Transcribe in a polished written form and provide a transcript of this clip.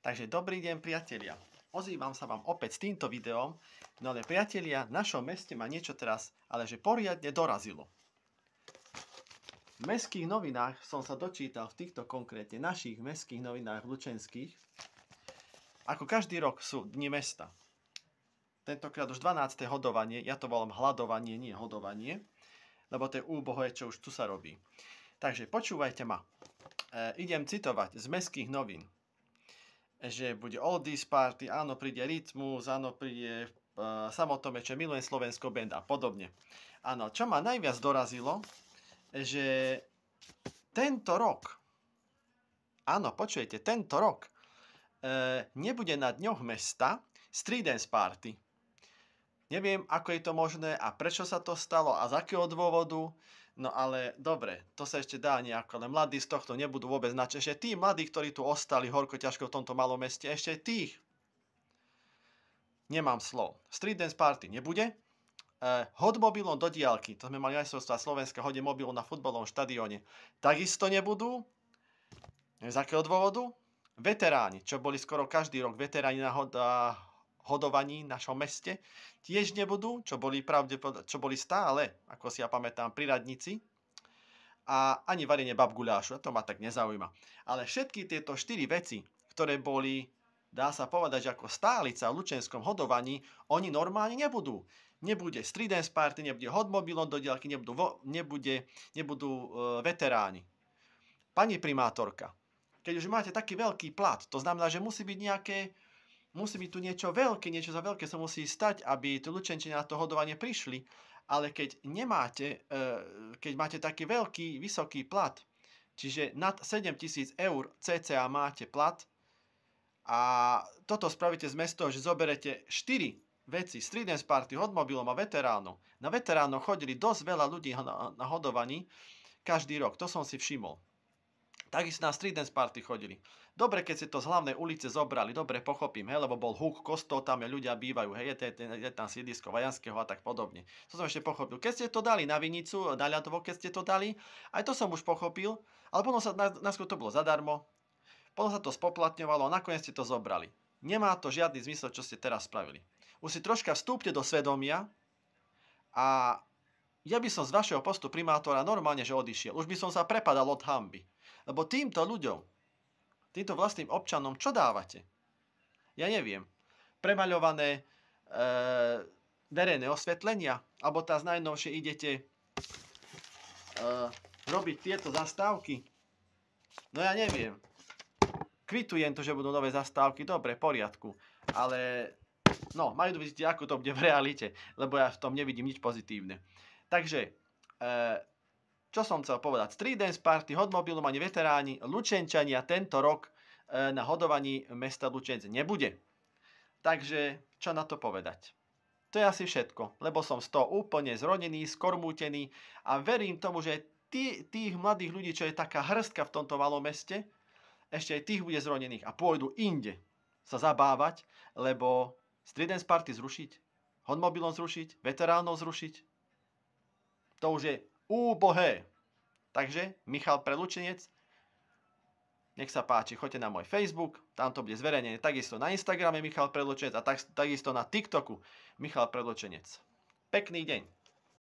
Takže dobrý deň, priatelia. Ozývam sa vám opäť s týmto videom. No ale priatelia, v našom meste ma niečo teraz, ale že poriadne dorazilo. V mestských novinách som sa dočítal, v týchto konkrétne našich mestských novinách lučenských, ako každý rok sú dni mesta. Tentokrát už 12. hodovanie, ja to volám hladovanie, nie hodovanie, lebo to je úbohé, čo už tu sa robí. Takže počúvajte ma. Idem citovať z mestských novín, že bude oldies party, áno, príde Rytmus, áno, príde Samotomeče, Milujem Slovensko band a podobne. Áno, čo ma najviac dorazilo, že tento rok, áno, počujete, tento rok nebude na dňoch mesta street dance party. Neviem, ako je to možné a prečo sa to stalo a z akého dôvodu. No ale dobre, to sa ešte dá nejako, ale mladí z tohto nebudú vôbec načeť. Ešte tí mladí, ktorí tu ostali horko ťažko v tomto malom meste, ešte tých nemám slov. Street dance party nebude. Hod mobilom do diaľky, to sme mali majstrovstvá Slovenska, hodie mobilom na futbalovom štadióne, takisto nebudú. Z akého dôvodu? Veteráni, čo boli skoro každý rok veteráni na hodovaní v našom meste, tiež nebudú, čo boli stále, ako si ja pamätám, pri radnici. A ani varenie babguľášu, to ma tak nezaujíma. Ale všetky tieto 4 veci, ktoré boli, dá sa povedať, že ako stálica v lučenskom hodovaní, oni normálne nebudú. Nebude street dance party, nebude hod mobilom do diaľky, nebudú veteráni. Pani primátorka, keď už máte taký veľký plat, to znamená, že musí byť tu niečo veľké, niečo za veľké sa musí stať, aby tu Lučenčania na to hodovanie prišli. Ale keď máte taký veľký, vysoký plat, čiže nad 7 000 eur cca máte plat a toto spravíte z mesto, že zoberete 4 veci, street dance party, hod mobilom a veteránov. Na veteránov chodili dosť veľa ľudí na hodovaní každý rok, to som si všimol. Takisto na street dance party chodili. Dobre, keď ste to z hlavnej ulice zobrali, dobre, pochopím, hej, lebo bol húk, kostol, tam ľudia bývajú, hej, je tam sídlisko Vajanského a tak podobne. To som ešte pochopil. Keď ste to dali na Vinicu, na ľadovo, keď ste to dali, aj to som už pochopil, ale potom sa najskôr to bolo zadarmo, potom sa to spoplatňovalo a nakoniec ste to zobrali. Nemá to žiadny zmysel, čo ste teraz spravili. Už si troška vstúpte do svedomia a ja by som z vašeho postu primátora normálne, že odišiel. Už by som sa prepadal od hanby. Lebo týmto ľuďom, týmto vlastným občanom, čo dávate? Ja neviem. Premaľované verejné osvetlenia? Alebo teraz najnovšie idete robiť tieto zastávky? No ja neviem. Kvitujem to, že budú nové zastávky. Dobre, v poriadku. Ale no, majú vidieť, ako to bude v realite. Lebo ja v tom nevidím nič pozitívne. Takže čo som chcel povedať? Street dance party, hod mobilom ani veteráni, Lučenčania tento rok na hodovaní mesta Lučenci nebude. Takže čo na to povedať? To je asi všetko, lebo som z toho úplne zrodený, skormútený a verím tomu, že tých mladých ľudí, čo je taká hrstka v tomto malom meste, ešte aj tých bude zrodených a pôjdu inde sa zabávať, lebo street dance party zrušiť, hod mobilom zrušiť, veteránov zrušiť, to už je úbohé. Takže Michal Prelučenec, nech sa páči, choďte na môj Facebook, tam to bude zverejnené, takisto na Instagrame Michal Prelučenec a takisto na TikToku Michal Prelučenec. Pekný deň.